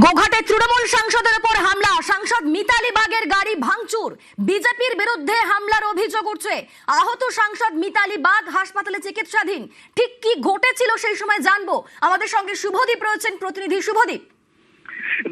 গোঘাটে তৃণমূল সাংসদের উপর হামলা, সাংসদ মিতালি বাগের গাড়ি ভাঙচুর, বিজেপির বিরুদ্ধে হামলার অভিযোগ উঠছে। আহত সাংসদ মিতালি বাগ হাসপাতালে চিকিৎসাধীন। ঠিক কি ঘটেছিল সেই সময় জানবো। আমাদের সঙ্গে শুভদীপ রয়েছেন, প্রতিনিধি শুভদীপ।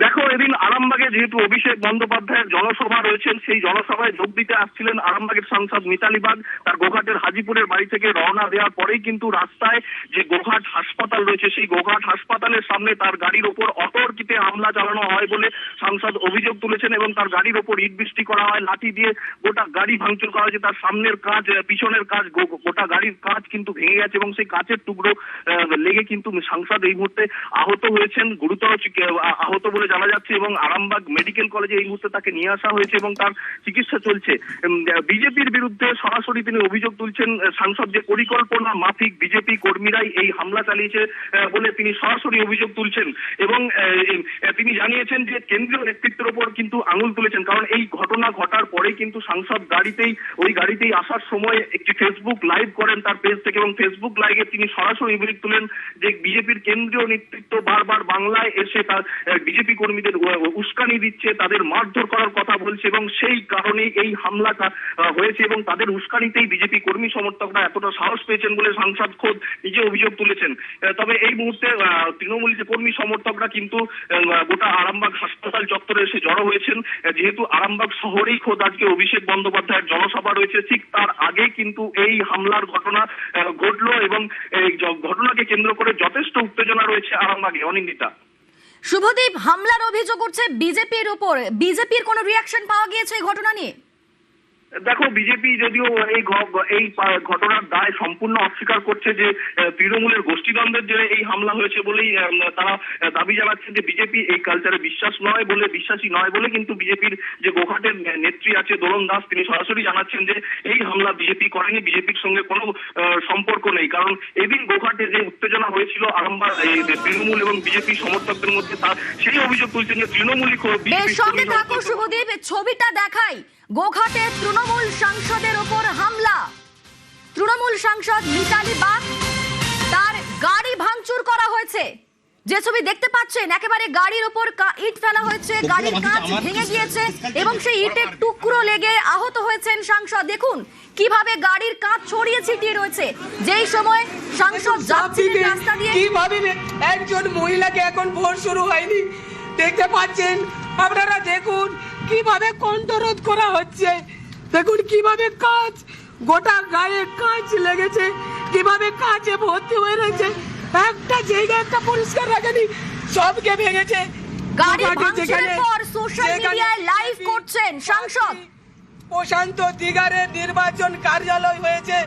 দেখো, এদিন আরামবাগে যেহেতু অভিষেক বন্দ্যোপাধ্যায়ের জনসভা রয়েছেন, সেই জনসভায় যোগ দিতে আসছিলেন আরামবাগের সাংসদ মিতালি বাগ। তার গোঘাটের হাজিপুরের বাড়ি থেকে রওনা দেওয়ার পরেই কিন্তু রাস্তায় যে গোঘাট হাসপাতাল রয়েছে, সেই গোঘাট হাসপাতালের সামনে তার গাড়ির ওপর অতর্কিতে হামলা চালানো হয় বলে সাংসদ অভিযোগ তুলেছেন এবং তার গাড়ির ওপর ইট বৃষ্টি করা হয়, লাঠি দিয়ে গোটা গাড়ি ভাঙচুর করা হয়েছে। তার সামনের কাঁচ, পিছনের কাঁচ, গোটা গাড়ির কাঁচ কিন্তু ভেঙে গেছে এবং সেই কাঁচের টুকরো লেগে কিন্তু সাংসদ এই মুহূর্তে আহত হয়েছেন, গুরুতর আহত বলে জানা যাচ্ছে এবং আরামবাগ মেডিকেল কলেজে এই মুহূর্তে তাকে নিয়ে আসা হয়েছে এবং তার চিকিৎসা চলছে। বিজেপির বিরুদ্ধে সরাসরি তিনি অভিযোগ তুলছেন, সাংসদ যে পরিকল্পনা মাফিক বিজেপি কর্মীরাই এই হামলা চালিয়েছে বলে তিনি সরাসরি অভিযোগ তুলছেন এবং তিনি জানিয়েছেন যে কেন্দ্রীয় নেতৃত্বের উপর কিন্তু আঙুল তুলেছেন। কারণ এই ঘটনা ঘটার পরে কিন্তু সাংসদ ওই গাড়িতেই আসার সময় একটি ফেসবুক লাইভ করেন তার পেজ থেকে এবং ফেসবুক লাইভে তিনি সরাসরি অভিযোগ তুলেন যে বিজেপির কেন্দ্রীয় নেতৃত্ব বারবার বাংলায় এসে তার বিজেপি কর্মীদের উস্কানি দিচ্ছে, তাদের মারধর করার কথা বলছে এবং সেই কারণেই এই হামলাটা হয়েছে এবং তাদের উস্কানিতেই বিজেপি কর্মী সমর্থকরা এতটা সাহস পেয়েছেন বলে সাংসদ খোদ নিজে অভিযোগ তুলেছেন। তবে এই মুহূর্তে তৃণমূল যে কর্মী সমর্থকরা কিন্তু গোটা আরামবাগ হাসপাতাল চত্বরে এসে জড়ো হয়েছেন। যেহেতু আরামবাগ শহরেই খোদ আজকে অভিষেক বন্দ্যোপাধ্যায়ের জনসভা রয়েছে, ঠিক তার আগে কিন্তু এই হামলার ঘটনা ঘটলো এবং এই ঘটনাকে কেন্দ্র করে যথেষ্ট উত্তেজনা রয়েছে আরামবাগে। অনিন্দিতা। শুভদীপ, হামলার অভিযোগ উঠছে বিজেপির উপর, বিজেপির কোনো রিয়াকশন পাওয়া গিয়েছে এই ঘটনা নিয়ে? দেখো, বিজেপি যদিও এই ঘটনার দায় সম্পূর্ণ অস্বীকার করছে যে তৃণমূলের গোষ্ঠীদ্বন্দ্বের জেরে এই হামলা হয়েছে বলেই তারা দাবি জানাচ্ছেন যে বিজেপি এই কালচারে বিশ্বাসী নয় বলে কিন্তু বিজেপির যে গোঘাটের নেত্রী আছে দোলন দাস, তিনি সরাসরি জানাচ্ছেন যে এই হামলা বিজেপি করেনি, বিজেপির সঙ্গে কোনো সম্পর্ক নেই। কারণ এদিন গোঘাটে যে উত্তেজনা হয়েছিল আরামবাগ তৃণমূল এবং বিজেপি সমর্থকদের মধ্যে, তার সেই অভিযোগ তুলছেন যে তৃণমূলই সঙ্গে থাকো শুভদীপ, ছবিটা দেখাই। গোঘাটে তৃণমূল সাংসদের ওপর হামলা, তৃণমূল সাংসদ মিতালি বাগ, তার গাড়ি ভাঙচুর করা হয়েছে। যে ছবি দেখতে পাচ্ছেন, একেবারে গাড়ির ওপর ইট ফেলা হয়েছে, গাড়ির কাঁচ ভেঙে গিয়েছে এবং সেই ইটের টুকরো লেগে আহত হয়েছেন সাংসদ। দেখুন কিভাবে গাড়ির কাঁচ ছড়িয়ে ছিটিয়ে রয়েছে। যেই সময় সাংসদ যাচ্ছিলেন রাস্তা দিয়ে, কিভাবে একজন মহিলাকে এখন ভোট শুরু হয়নি দেখতে পাচ্ছেন আপনারা, দেখুন কিভাবে কণ্ঠরোধ করা হচ্ছে, দেখুন কিভাবে কাঁচ, গোটা গায়ে কাঁচ লেগেছে, কিভাবে কাঁচে ভর্তি হয়ে রয়েছে, একটা জায়গা একটা পরিষ্কার রাখেনি, সবকে ভেঙেছে। গাড়ি ভাঙচুরের পর সোশ্যাল মিডিয়ায় লাইভ করছেন সাংসদ। প্রশান্ত দিগারের নির্বাচন কার্যালয় হয়েছে,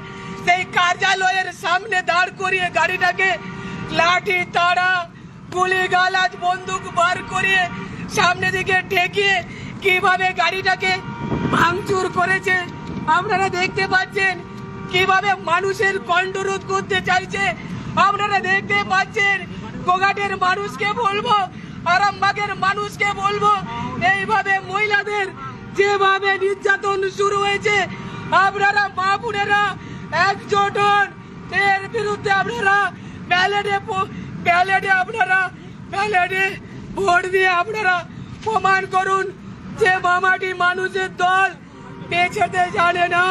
সেই কার্যালয়ের সামনে দাঁড় করিয়ে গাড়িটাকে লাঠি, তাড়া, গুলি গালাজ, বন্দুক বার করিয়ে সামনে দিকে ঠেকিয়ে কিভাবে গাড়িটাকে ভাঙচুর করেছে আপনারা দেখতে পাচ্ছেন। কিভাবে মানুষের কণ্ঠরোধ করতে চাইছে আপনারা দেখতে পাচ্ছেন। গোঘাটের মানুষকে বলবো, আরামবাগের মানুষকে বলবো, এইভাবে মহিলাদের যেভাবে নির্যাতন শুরু হয়েছে, আপনারা মা বোনেরা একজোট হন, এর বিরুদ্ধে আপনারা ব্যালটে ভোট দিয়ে আপনারা প্রমাণ করুন যে মামাটি মানুষের দল পেছাতে জানে না,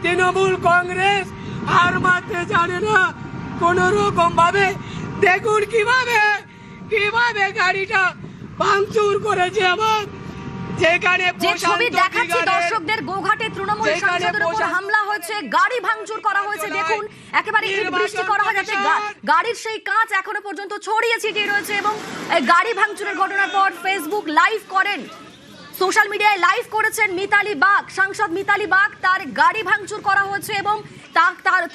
তৃণমূল কংগ্রেস হার মারতে জানে না কোন রকম ভাবে। দেখুন কিভাবে গাড়িটা ভাঙচুর করেছে আমার, যেখানে যে ছবি দেখাচ্ছি দর্শকদের, গোঘাটে তৃণমূল সাংসদের উপর হামলা হয়েছে, গাড়ি ভাঙচুর করা হয়েছে। দেখুন একেবারে ইট বৃষ্টি করা হয় যাচ্ছে, গাড়ির সেই কাঁচ এখনো পর্যন্ত ছড়িয়ে ছিটিয়ে রয়েছে এবং গাড়ি ভাঙচুরের ঘটনার পর ফেসবুক লাইভ করেন, সোশ্যাল মিডিয়ায় লাইভ করেছেন মিতালি বাগ, সাংসদ মিতালি বাগ। তার গাড়ি ভাঙচুর করা হয়েছে এবং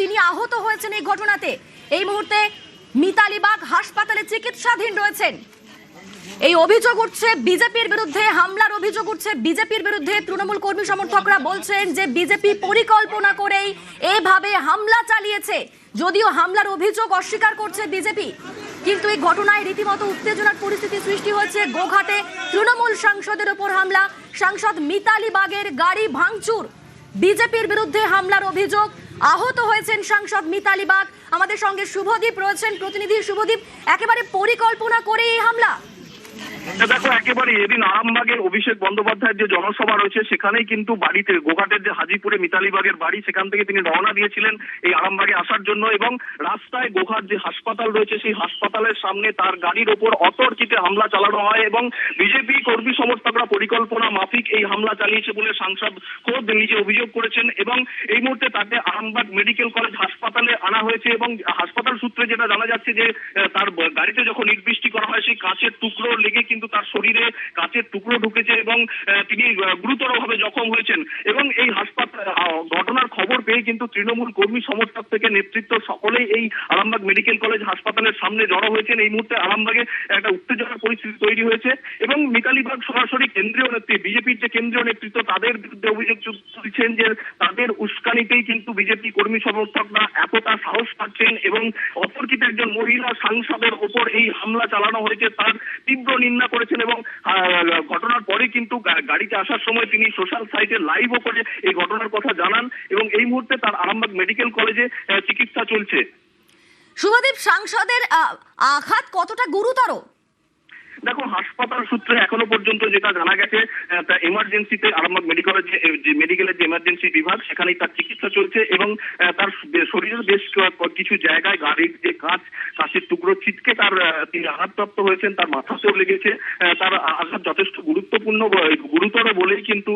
তিনি আহত হয়েছেন এই ঘটনাতে। এই মুহূর্তে মিতালি বাগ হাসপাতালে চিকিৎসাধীন রয়েছেন। এই অভিযোগ উঠছে বিজেপির বিরুদ্ধে, হামলার অভিযোগ উঠছে বিজেপির বিরুদ্ধে। তৃণমূল কর্মী সমর্থকরা বলছেন যে বিজেপি পরিকল্পনা করেই এভাবে হামলা চালিয়েছে। যদিও হামলার অভিযোগ অস্বীকার করছে বিজেপি, কিন্তু এই ঘটনায় রীতিমতো উত্তেজনার পরিস্থিতি সৃষ্টি হয়েছে। গোঘাটে তৃণমূল সাংসদের উপর হামলা, সাংসদ মিতালি বাগের গাড়ি ভাঙচুর, বিজেপির বিরুদ্ধে হামলার অভিযোগ, আহত হয়েছেন সাংসদ মিতালি বাগ। আমাদের সঙ্গে শুভদীপ রয়েছেন, প্রতিনিধি শুভদীপ, একেবারে পরিকল্পনা করে এই হামলা। একেবারে এদিন আরামবাগে অভিষেক বন্দ্যোপাধ্যায়ের যে জনসভা রয়েছে সেখানেই কিন্তু বাড়িতে গোঘাটের যে হাজিপুরে মিতালিবাগের বাড়ি সেখান থেকে তিনি রওনা দিয়েছিলেন এই আরামবাগে আসার জন্য, এবং রাস্তায় গোঘাট যে হাসপাতাল রয়েছে সেই হাসপাতালের সামনে তার গাড়ির ওপর অতর্কিতে হামলা চালানো হয় এবং বিজেপি কর্মী সমর্থকরা পরিকল্পনা মাফিক এই হামলা চালিয়েছে বলে সাংসদ খোদ নিজে অভিযোগ করেছেন। এবং এই মুহূর্তে তাকে আরামবাগ মেডিকেল কলেজ হাসপাতালে আনা হয়েছে এবং হাসপাতাল সূত্রে যেটা জানা যাচ্ছে যে তার গাড়িতে যখন ইট বৃষ্টি করা হয় সেই কাঁচের টুকরো লেগে কিন্তু তার শরীরে কাঁচের টুকরো ঢুকেছে এবং তিনি গুরুতরভাবে জখম হয়েছেন। এবং এই হাসপাতাল ঘটনার খবর পেয়ে কিন্তু তৃণমূল কর্মী সমর্থক থেকে নেতৃত্ব সকলেই এই আরামবাগ মেডিকেল কলেজ হাসপাতালের সামনে জড়ো হয়েছেন। এই মুহূর্তে আরামবাগে একটা উত্তেজনার পরিস্থিতি তৈরি হয়েছে এবং মিতালি বাগ সরাসরি কেন্দ্রীয় নেতৃত্ব বিজেপির যে কেন্দ্রীয় নেতৃত্ব তাদের বিরুদ্ধে অভিযোগ তুলছেন যে তাদের উস্কানিতেই কিন্তু বিজেপি কর্মী সমর্থকরা এতটা সাহস পাচ্ছেন এবং অতর্কিত একজন মহিলা সাংসদের ওপর এই হামলা চালানো হয়েছে তার তীব্র নিন্দা করেছেন। এবং ঘটনার পরে কিন্তু গাড়িতে আসার সময় তিনি সোশ্যাল সাইটে লাইভও করে এই ঘটনার কথা জানান এবং এই মুহূর্তে তার আরামবাগ মেডিকেল কলেজে চিকিৎসা চলছে। শুভদীপ, সাংসদের আঘাত কতটা গুরুতর? দেখো, হাসপাতাল সূত্রে এখনো পর্যন্ত যেটা জানা গেছে এমার্জেন্সিতে আরামবাগ মেডিকেলের যে এমার্জেন্সি বিভাগ সেখানেই তার চিকিৎসা চলছে এবং তার শরীরের বেশ কিছু জায়গায় গাড়ির যে কাঁচের টুকরো ছিটকে তিনি আঘাতপ্রাপ্ত হয়েছেন, তার মাথাতেও লেগেছে। তার আঘাত যথেষ্ট গুরুতর বলেই কিন্তু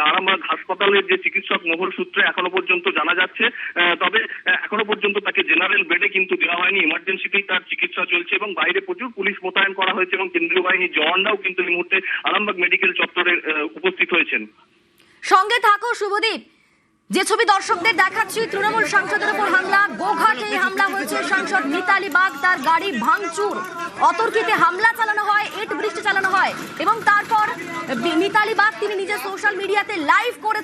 আরামবাগ হাসপাতালের যে চিকিৎসক মহল সূত্রে এখনো পর্যন্ত জানা যাচ্ছে। তবে এখনো পর্যন্ত তাকে জেনারেল বেডে কিন্তু দেওয়া হয়নি, ইমার্জেন্সিতেই তার চিকিৎসা চলছে এবং বাইরে প্রচুর পুলিশ মোতায়েন করা হয়েছে এবং কেন্দ্রীয় বাহিনীর জওয়ানরাও কিন্তু এই মুহূর্তে আরামবাগ মেডিকেল চত্বরে উপস্থিত হয়েছেন। সঙ্গে থাকো শুভদীপ, যে ছবি দর্শকদের দেখাচ্ছি, তৃণমূল সাংসদের উপর হামলা, গোঘাটে হামলা হয়েছে সাংসদ মিতালি বাগ, তার গাড়ি ভাঙচুর, অতর্কিতে হামলা চালানো হয়, ইট বৃষ্টি চালানো হয় এবং তারপর মিতালি বাগ তিনি নিজে সোশ্যাল মিডিয়াতে লাইভ করে